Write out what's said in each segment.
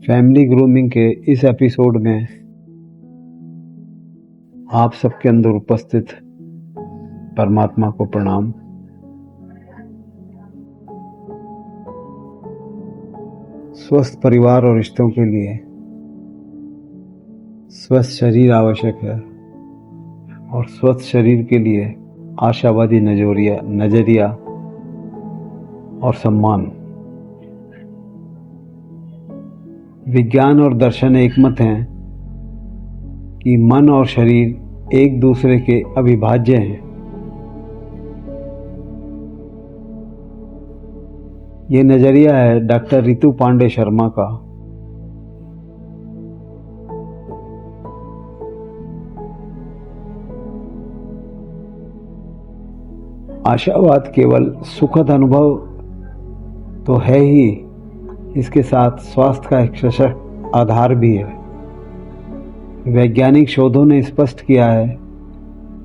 Family grooming के इस episode में आप सबके अंदर उपस्थित परमात्मा को प्रणाम। स्वस्थ परिवार और रिश्तों के लिए स्वस्थ शरीर आवश्यक है और स्वस्थ शरीर के लिए आशावादी नजरिया और सम्मान। विज्ञान और दर्शन एकमत हैं कि मन और शरीर एक दूसरे के अविभाज्य हैं। ये नजरिया है डॉक्टर रितु पांडे शर्मा का। आशावाद केवल सुखद अनुभव तो है ही, इसके साथ स्वास्थ्य का एक सशक्त आधार भी है। वैज्ञानिक शोधों ने स्पष्ट किया है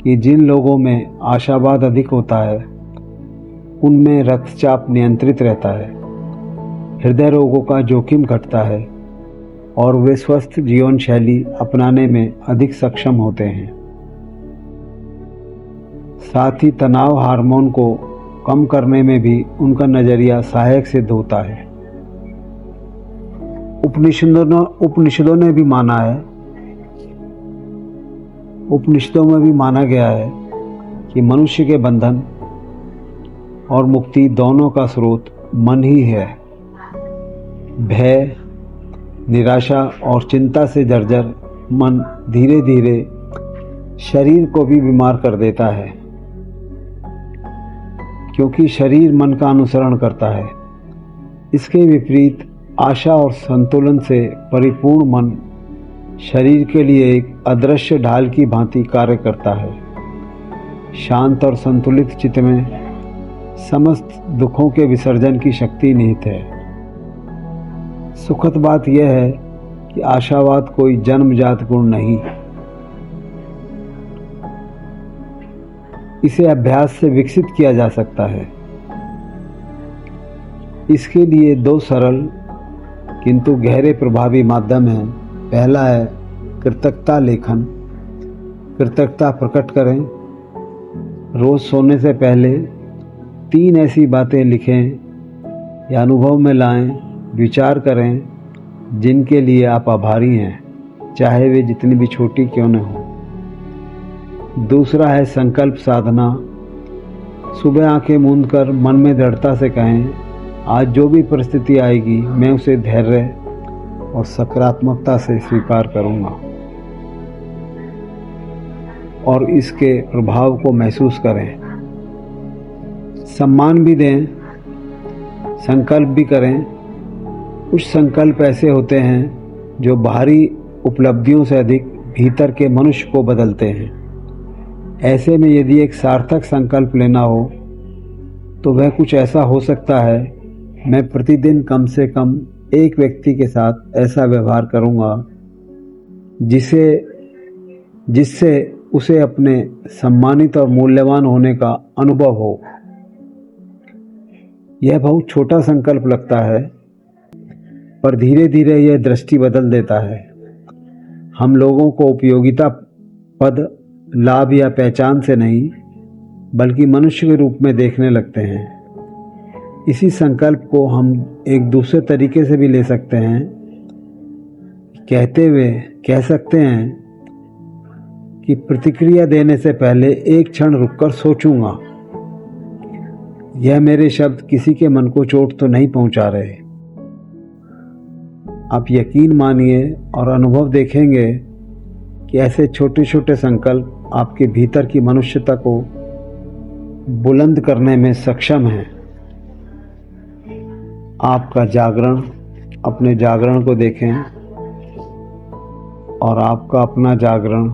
कि जिन लोगों में आशावाद अधिक होता है उनमें रक्तचाप नियंत्रित रहता है, हृदय रोगों का जोखिम घटता है और वे स्वस्थ जीवन शैली अपनाने में अधिक सक्षम होते हैं। साथ ही तनाव हार्मोन को कम करने में भी उनका नजरिया सहायक सिद्ध होता है। उपनिषदों में भी माना गया है कि मनुष्य के बंधन और मुक्ति दोनों का स्रोत मन ही है। भय, निराशा और चिंता से जर्जर मन धीरे धीरे शरीर को भी बीमार कर देता है, क्योंकि शरीर मन का अनुसरण करता है। इसके विपरीत आशा और संतुलन से परिपूर्ण मन शरीर के लिए एक अदृश्य ढाल की भांति कार्य करता है। शांत और संतुलित चित्त में समस्त दुखों के विसर्जन की शक्ति निहित है। सुखद बात यह है कि आशावाद कोई जन्मजात गुण नहीं, इसे अभ्यास से विकसित किया जा सकता है। इसके लिए दो सरल किंतु गहरे प्रभावी माध्यम हैं। पहला है कृतज्ञता लेखन। कृतज्ञता प्रकट करें। रोज सोने से पहले 3 ऐसी बातें लिखें या अनुभव में लाएं, विचार करें जिनके लिए आप आभारी हैं, चाहे वे जितनी भी छोटी क्यों न हो। दूसरा है संकल्प साधना। सुबह आंखें मूंद कर मन में दृढ़ता से कहें, आज जो भी परिस्थिति आएगी मैं उसे धैर्य और सकारात्मकता से स्वीकार करूंगा और इसके प्रभाव को महसूस करें। सम्मान भी दें, संकल्प भी करें। कुछ संकल्प ऐसे होते हैं जो बाहरी उपलब्धियों से अधिक भीतर के मनुष्य को बदलते हैं। ऐसे में यदि एक सार्थक संकल्प लेना हो तो वह कुछ ऐसा हो सकता है, मैं प्रतिदिन कम से कम एक व्यक्ति के साथ ऐसा व्यवहार करूंगा जिससे उसे अपने सम्मानित और मूल्यवान होने का अनुभव हो। यह बहुत छोटा संकल्प लगता है, पर धीरे धीरे यह दृष्टि बदल देता है। हम लोगों को उपयोगिता, पद, लाभ या पहचान से नहीं बल्कि मनुष्य के रूप में देखने लगते हैं। इसी संकल्प को हम एक दूसरे तरीके से भी ले सकते हैं। कहते हुए कह सकते हैं कि प्रतिक्रिया देने से पहले एक क्षण रुककर सोचूंगा। यह मेरे शब्द किसी के मन को चोट तो नहीं पहुंचा रहे। आप यकीन मानिए और अनुभव देखेंगे कि ऐसे छोटे छोटे संकल्प आपके भीतर की मनुष्यता को बुलंद करने में सक्षम हैं। आपका जागरण, अपने जागरण को देखें और आपका अपना जागरण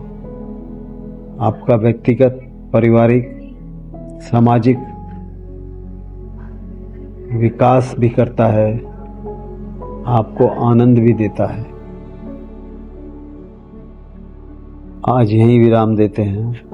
आपका व्यक्तिगत, पारिवारिक, सामाजिक विकास भी करता है, आपको आनंद भी देता है। आज यहीं विराम देते हैं।